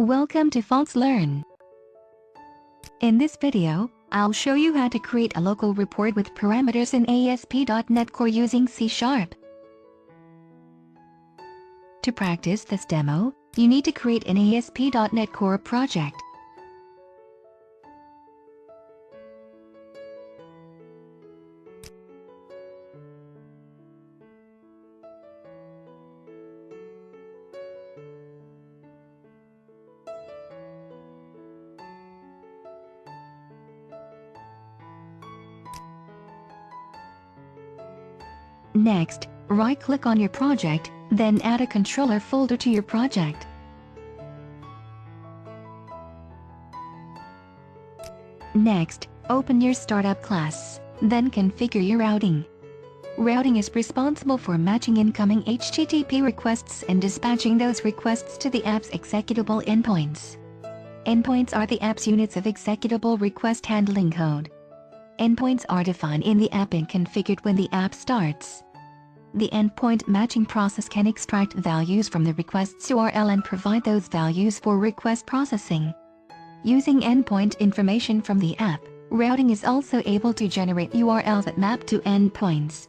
Welcome to FoxLearn. In this video, I'll show you how to create a local report with parameters in ASP.NET Core using C#. To practice this demo, you need to create an ASP.NET Core project. Next, right-click on your project, then add a controller folder to your project. Next, open your startup class, then configure your routing. Routing is responsible for matching incoming HTTP requests and dispatching those requests to the app's executable endpoints. Endpoints are the app's units of executable request handling code. Endpoints are defined in the app and configured when the app starts. The endpoint matching process can extract values from the request's URL and provide those values for request processing. Using endpoint information from the app, routing is also able to generate URLs that map to endpoints.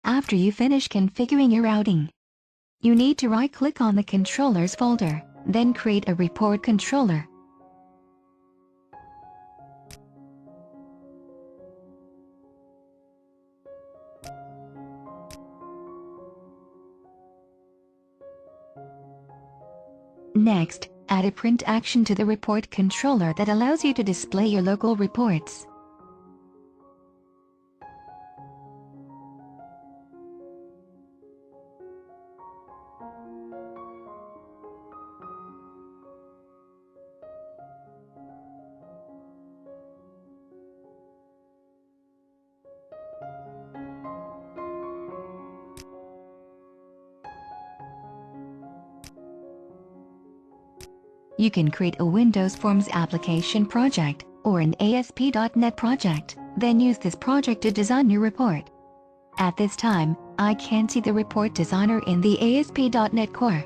After you finish configuring your routing, you need to right-click on the controllers folder, then create a report controller. Next, add a print action to the report controller that allows you to display your local reports. You can create a Windows Forms application project or an ASP.NET project, then use this project to design your report. At this time, I can see the report designer in the ASP.NET Core.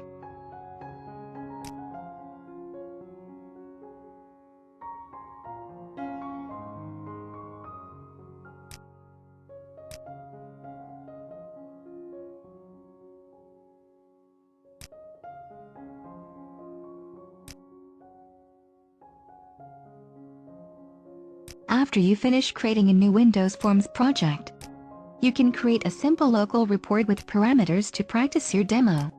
After you finish creating a new Windows Forms project, you can create a simple local report with parameters to practice your demo.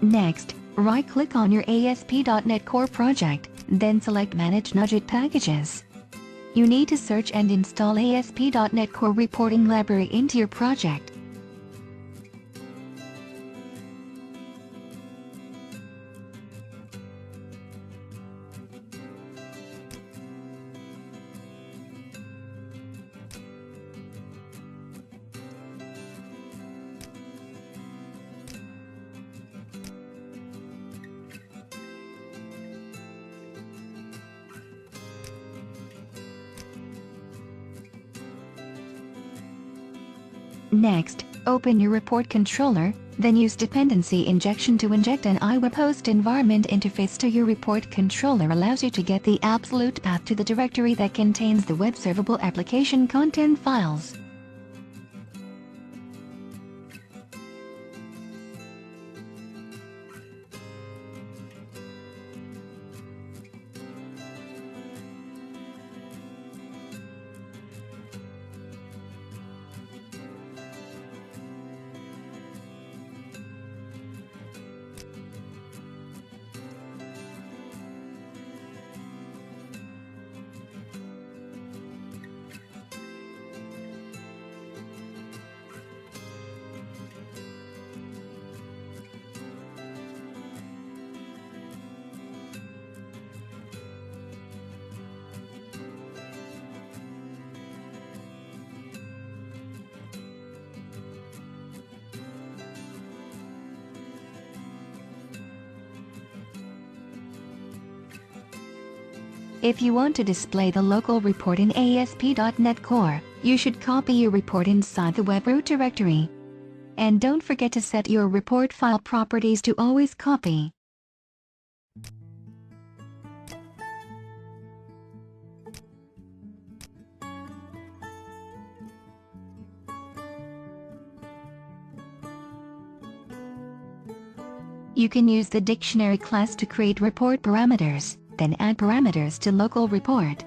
Next, right-click on your ASP.NET Core project, then select Manage Nudget Packages. You need to search and install AspNetCore.Reporting Reporting library into your project. Next, open your report controller, then use Dependency Injection to inject an iWeb host environment interface to your report controller. Allows you to get the absolute path to the directory that contains the web servable application content files. If you want to display the local report in ASP.NET Core, you should copy your report inside the web root directory. And don't forget to set your report file properties to always copy. You can use the dictionary class to create report parameters, then add parameters to local report.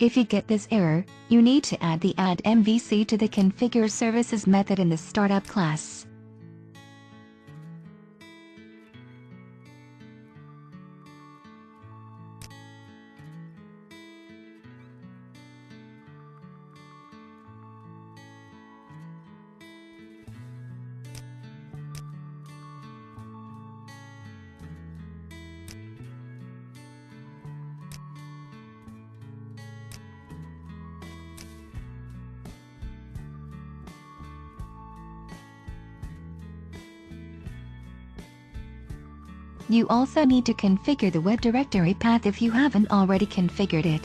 If you get this error, you need to add the Add MVC to the Configure Services method in the Startup class. You also need to configure the web directory path if you haven't already configured it.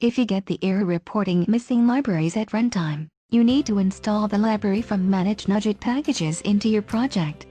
If you get the error reporting missing libraries at runtime, you need to install the library from Manage Nudget packages into your project.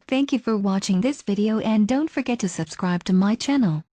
Thank you for watching this video and don't forget to subscribe to my channel.